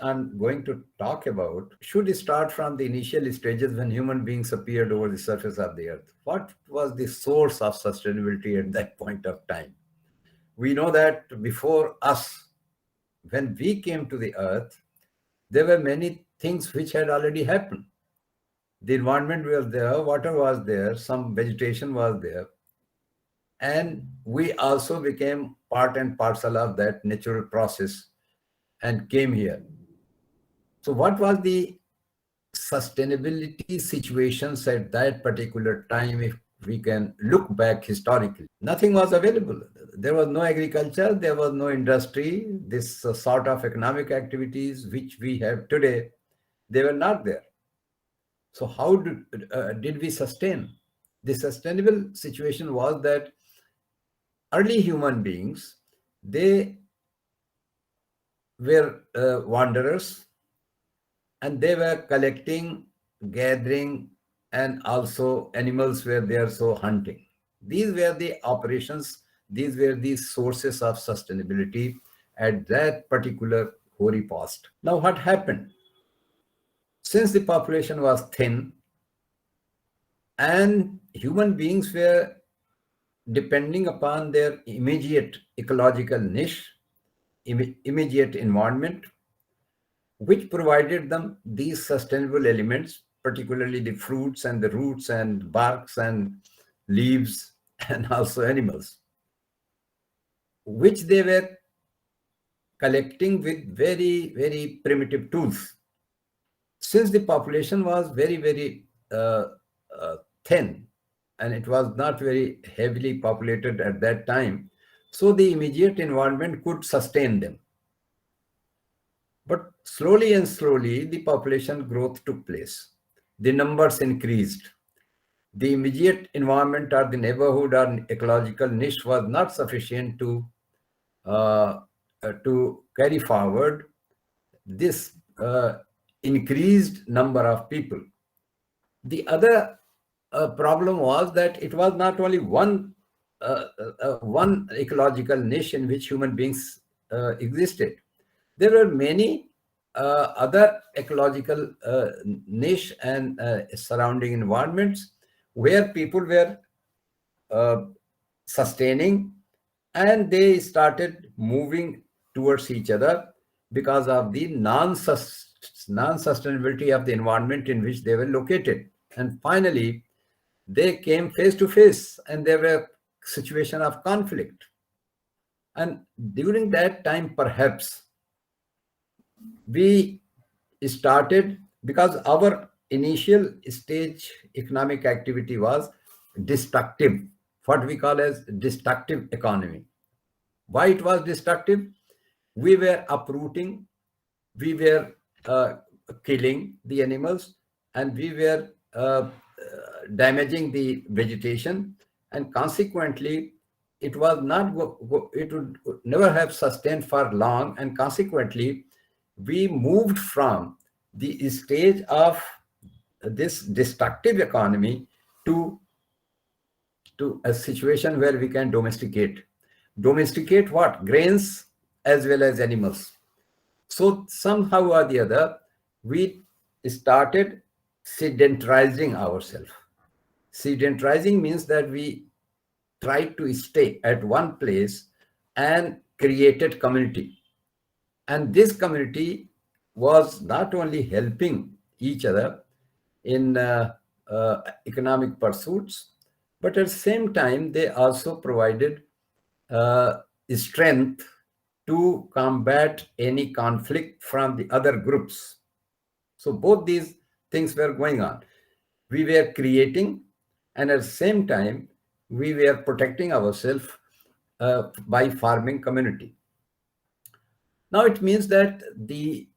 I'm going to talk about should start from the initial stages when human beings appeared over the surface of the earth. What was the source of sustainability at that point of time? We know that before us, when we came to the earth, there were many things which had already happened. The environment was there, water was there, some vegetation was there, and we also became part and parcel of that natural process and came here. So, what was the sustainability situations at that particular time? If we can look back historically, nothing was available. There was no agriculture, there was no industry. This sort of economic activities which we have today, they were not there. So how did we sustain? The sustainable situation was that early human beings, they were wanderers, and they were collecting, gathering, and also animals were there, so hunting. These were the operations, these were the sources of sustainability at that particular hoary past. Now, what happened? Since the population was thin and human beings were depending upon their immediate ecological niche, immediate environment, which provided them these sustainable elements, particularly the fruits and the roots and barks and leaves and also animals, which they were collecting with very, very primitive tools. Since the population was very, very thin, and it was not very heavily populated at that time, so the immediate environment could sustain them. But slowly and slowly, the population growth took place. The numbers increased. The immediate environment or the neighborhood or ecological niche was not sufficient to carry forward this increased number of people. The other problem was that it was not only one ecological niche in which human beings existed. There were many other ecological niche and surrounding environments where people were sustaining, and they started moving towards each other because of the non-sustainability of the environment in which they were located. And finally, they came face to face, and there were situation of conflict. And during that time, perhaps we started, because our initial stage economic activity was destructive, what we call as destructive economy. Why it was destructive? We were uprooting, we were killing the animals, and we were damaging the vegetation, and consequently it was not it would never have sustained for long, and consequently we moved from the stage of this destructive economy to a situation where we can domesticate what? Grains as well as animals. So somehow or the other, we started sedentarizing ourselves. Sedentarizing means that we tried to stay at one place and created community. And this community was not only helping each other in economic pursuits, but at the same time, they also provided strength to combat any conflict from the other groups. So both these things were going on. We were creating, and at the same time, we were protecting ourselves by farming community. Now it means that the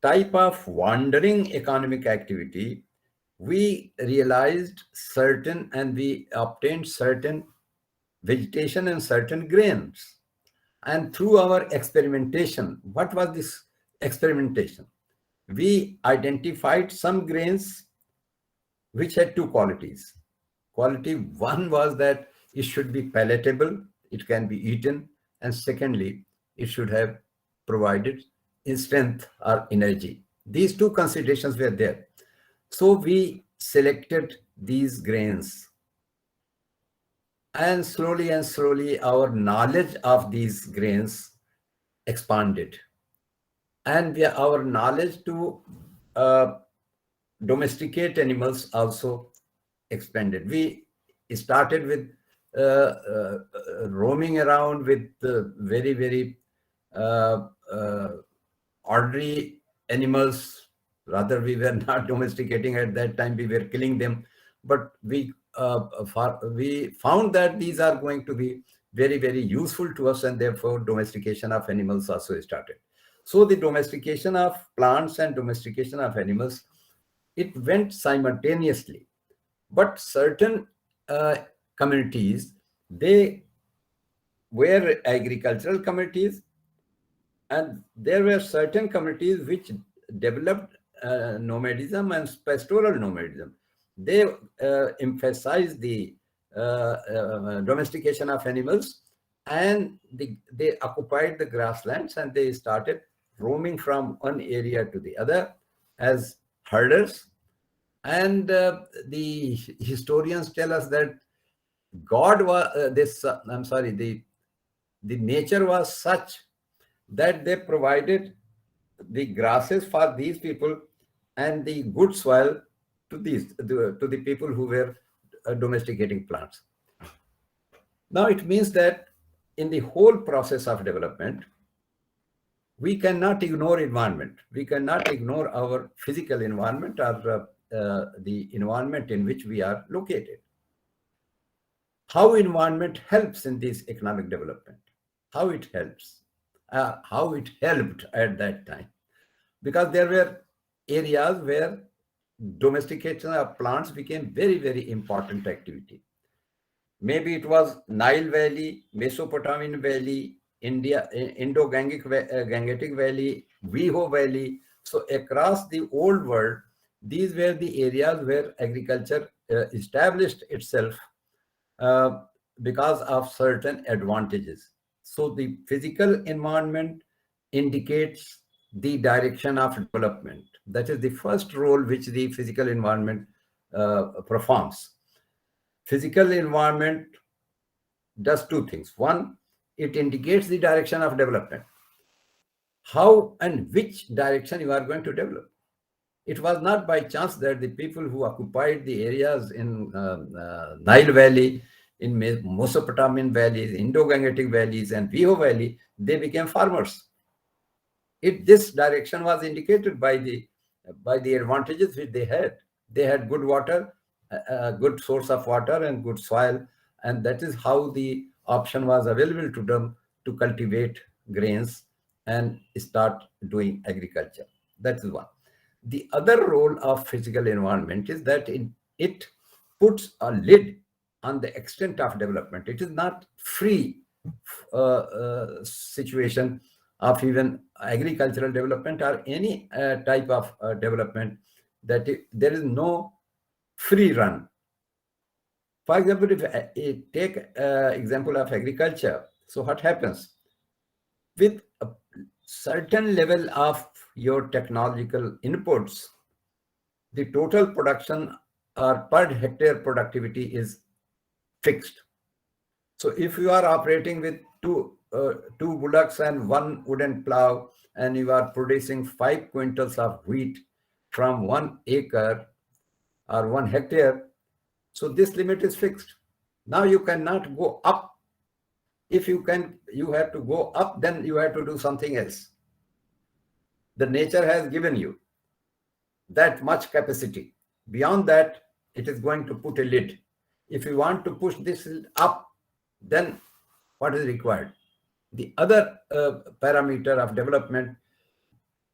type of wandering economic activity, we realized certain, and we obtained certain vegetation and certain grains. And through our experimentation, what was this experimentation? We identified some grains which had two qualities. Quality one was that it should be palatable, it can be eaten, and secondly, it should have provided in strength or energy. These two considerations were there. So we selected these grains, and slowly our knowledge of these grains expanded, and our knowledge to uh, domesticate animals also expanded. We started with roaming around with very, very uh, uh, ordinary animals. Rather, we were not domesticating at that time, we were killing them. But we found that these are going to be very, very useful to us, and therefore domestication of animals also started. So the domestication of plants and domestication of animals, it went simultaneously. But certain uh, communities, they were agricultural communities, and there were certain communities which developed nomadism and pastoral nomadism. They emphasized the domestication of animals, and they occupied the grasslands, and they started roaming from one area to the other as herders. And the historians tell us that God was I'm sorry, the nature was such that they provided the grasses for these people and the good soil to the people who were domesticating plants. Now it means that in the whole process of development, we cannot ignore environment. We cannot ignore our physical environment, or the environment in which we are located. How environment helps in this economic development, how it helps, how it helped at that time, because there were areas where domestication of plants became very, very important activity. Maybe it was Nile Valley, Mesopotamian Valley, Gangetic Valley, Viho Valley. So across the old world, these were the areas where agriculture established itself uh, because of certain advantages. So the physical environment indicates the direction of development. That is the first role which the physical environment performs. Physical environment does two things. One, it indicates the direction of development, how and which direction you are going to develop. It was not by chance that the people who occupied the areas in Nile Valley, in Mesopotamian valleys, Indo-Gangetic valleys, and Viho Valley, they became farmers. This direction was indicated by the advantages which they had. They had good water, a good source of water, and good soil, and that is how the option was available to them to cultivate grains and start doing agriculture. That is one. The other role of physical environment is that it puts a lid on the extent of development. It is not free situation of even agricultural development or any type of development, that there is no free run. For example, if take example of agriculture, so what happens? With a certain level of your technological inputs, the total production or per hectare productivity is fixed. So if you are operating with two bullocks and one wooden plow, and you are producing 5 quintals of wheat from 1 acre or 1 hectare, so this limit is fixed. Now you cannot go up. If you have to go up, then you have to do something else. The nature has given you that much capacity. Beyond that, it is going to put a lid. If you want to push this up, then what is required? The other parameter of development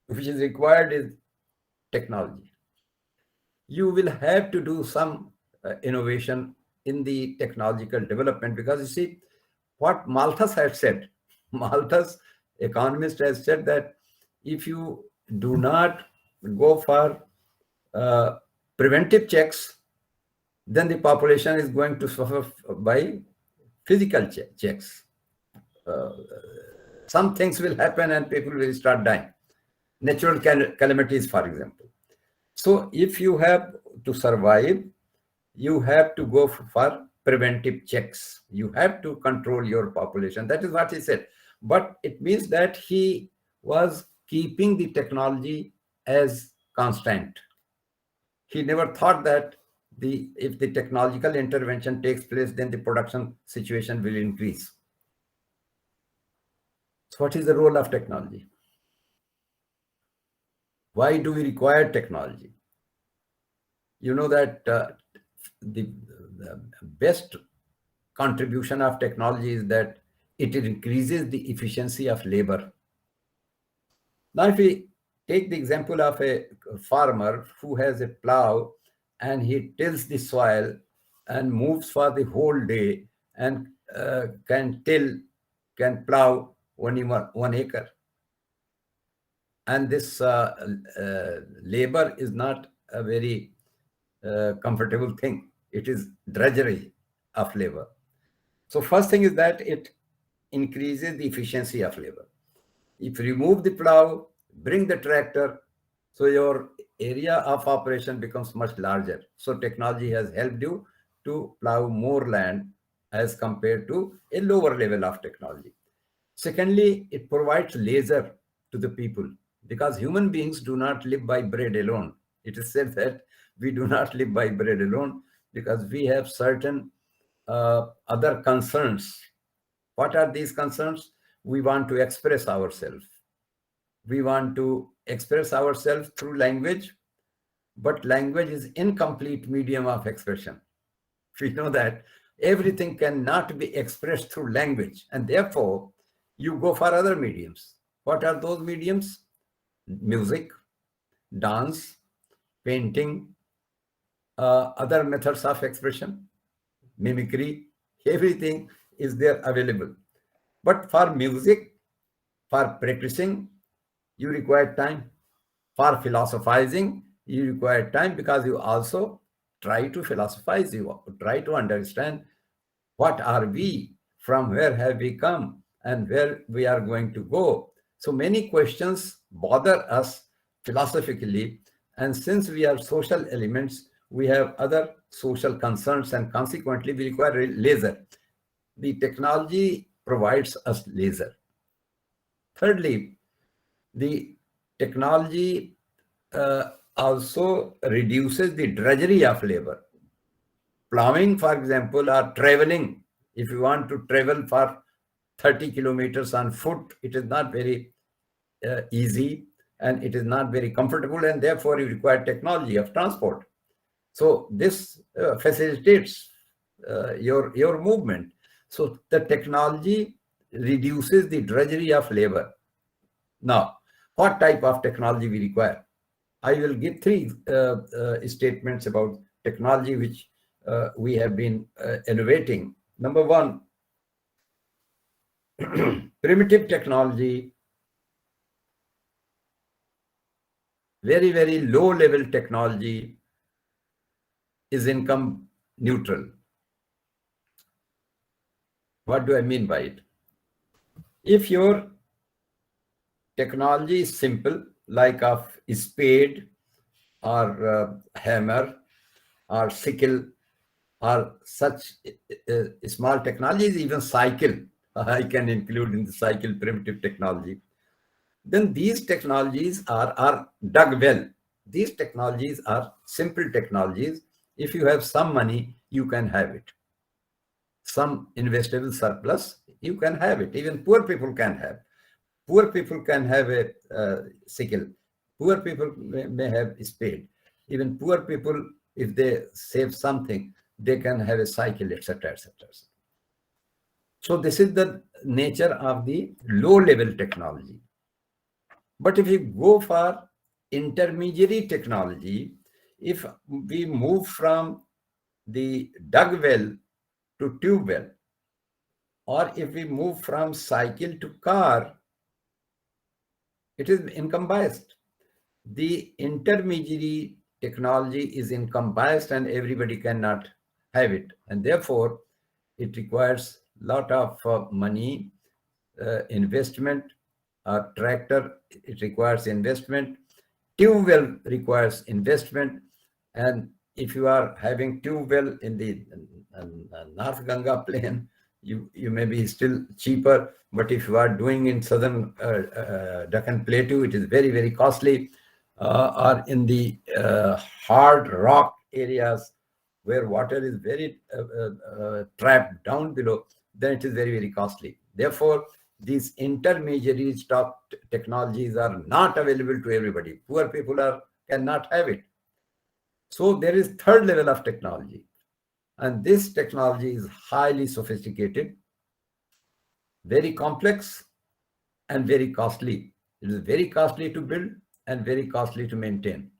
which is required is technology. You will have to do some innovation in the technological development, because you see what Malthus had said. Malthus, economist, has said that if you do not go for preventive checks, then the population is going to suffer by physical checks. Some things will happen and people will start dying. natural calamities, for example. So if you have to survive, you have to go for preventive checks. You have to control your population. That is what he said. But it means that he was keeping the technology as constant. He never thought that if the technological intervention takes place, then the production situation will increase. So what is the role of technology? Why do we require technology? You know that the best contribution of technology is that it increases the efficiency of labor. Now, if we take the example of a farmer who has a plow and he tills the soil and moves for the whole day and can plow 1 acre. And this labor is not a very comfortable thing. It is drudgery of labor. So first thing is that it increases the efficiency of labor. If you remove the plow, bring the tractor, so your area of operation becomes much larger. So technology has helped you to plow more land as compared to a lower level of technology. Secondly, it provides leisure to the people because human beings do not live by bread alone. It is said that we do not live by bread alone because we have certain other concerns. What are these concerns? We want to express ourselves. We want to express ourselves through language, but language is incomplete medium of expression. We know that everything cannot be expressed through language, and therefore you go for other mediums. What are those mediums? Music, dance, painting, other methods of expression, mimicry, everything is there available. But for music, for practicing, you require time. For philosophizing, you require time because you also try to philosophize, you try to understand what are we, from where have we come, and where we are going to go. So many questions bother us philosophically, and since we are social elements, we have other social concerns, and consequently we require leisure. The technology provides us leisure. Thirdly, the technology also reduces the drudgery of labor. Plowing, for example, or traveling. If you want to travel for 30 kilometers on foot, it is not very easy and it is not very comfortable, and therefore you require technology of transport. So this facilitates your movement. So the technology reduces the drudgery of labor. Now, what type of technology we require? I will give three statements about technology which we have been innovating. Number one, primitive technology, very, very low level technology is income neutral. What do I mean by it? If your technology is simple, like of spade or hammer or sickle or such small technologies, even cycle, I can include in the cycle primitive technology, then these technologies are dug well. These technologies are simple technologies. If you have some money, you can have it. Some investable surplus, you can have it. Even poor people can have. Poor people can have a sickle. Poor people may have a spade. Even poor people, if they save something, they can have a cycle, etc., etc. So this is the nature of the low-level technology. But if you go for intermediary technology, if we move from the dug well to tube well, or if we move from cycle to car, it is income biased. The intermediary technology is income biased and everybody cannot have it. And therefore, it requires a lot of money, investment, A tractor, it requires investment. Tube well requires investment. And if you are having tube well in the North Ganga plain, you may be still cheaper. But if you are doing in southern Deccan Plateau, it is very, very costly. Or in the hard rock areas where water is very trapped down below, then it is very, very costly. Therefore, these intermediary stock technologies are not available to everybody. Poor people cannot have it. So there is third level of technology. And this technology is highly sophisticated, very complex, and very costly. It is very costly to build and very costly to maintain.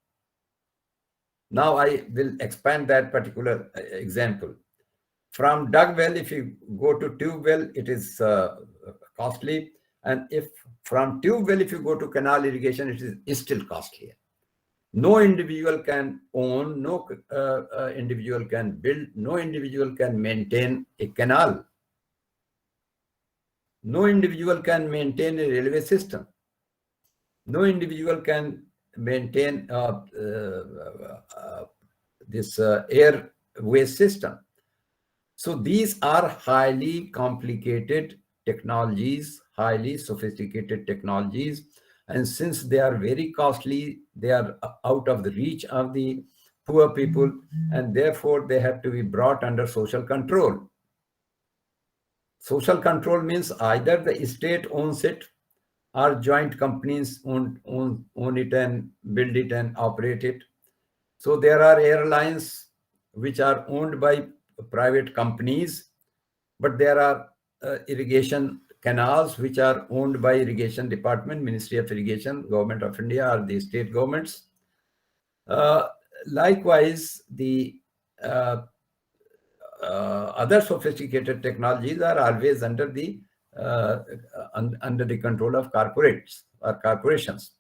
Now I will expand that particular example. From dug well, if you go to tube well, it is costly. And if from tube well, if you go to canal irrigation, it is still costlier. No individual can own, no individual can build, no individual can maintain a canal. No individual can maintain a railway system. No individual can maintain this airway system. So these are highly complicated technologies, highly sophisticated technologies. And since they are very costly, they are out of the reach of the poor people, and therefore they have to be brought under social control. Social control means either the state owns it or joint companies own it and build it and operate it. So there are airlines which are owned by private companies, but there are irrigation canals which are owned by irrigation department, Ministry of Irrigation, Government of India, or the state governments. Likewise, the other sophisticated technologies are always under the control of corporates or corporations.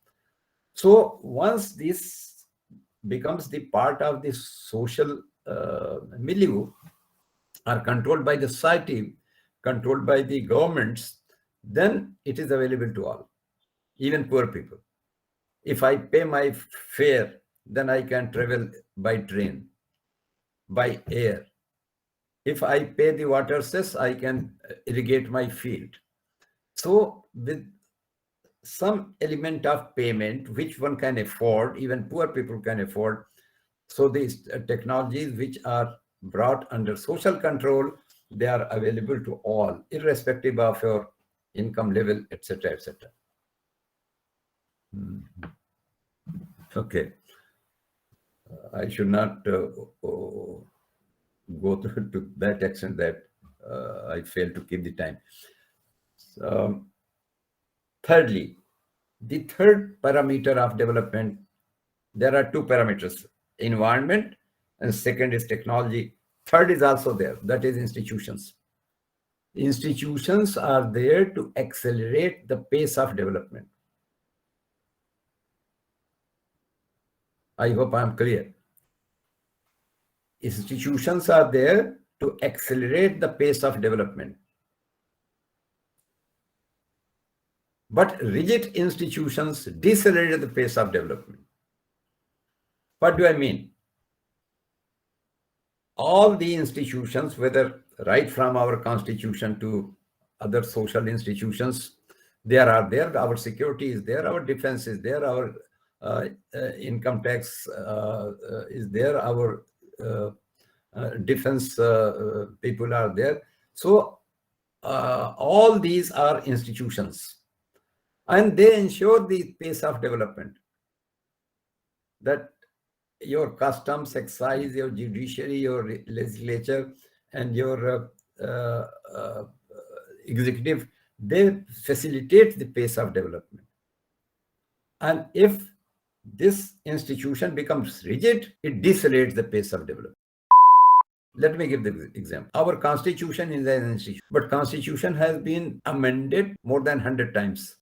So once this becomes the part of the social milieu, are controlled by the society, controlled by the governments, then it is available to all, even poor people. If I pay my fare, then I can travel by train, by air. If I pay the water cess, I can irrigate my field. So with some element of payment, which one can afford, even poor people can afford. So these technologies which are brought under social control, they are available to all, irrespective of your income level, etc., etc. Okay. I should not go to that extent that I fail to keep the time. Thirdly, the third parameter of development, there are two parameters, environment, and second is technology. Third is also there, that is institutions. Institutions are there to accelerate the pace of development. I hope I am clear. Institutions are there to accelerate the pace of development. But rigid institutions decelerate the pace of development. What do I mean? All the institutions, whether right from our constitution to other social institutions, they are there. Our security is there, our defense is there, our income tax is there, our defense people are there. So all these are institutions, and they ensure the pace of development, that your customs, excise, your judiciary, your legislature, and your executive, they facilitate the pace of development. And if this institution becomes rigid, it decelerates the pace of development. Let me give the example. Our constitution is an institution, but constitution has been amended more than 100 times.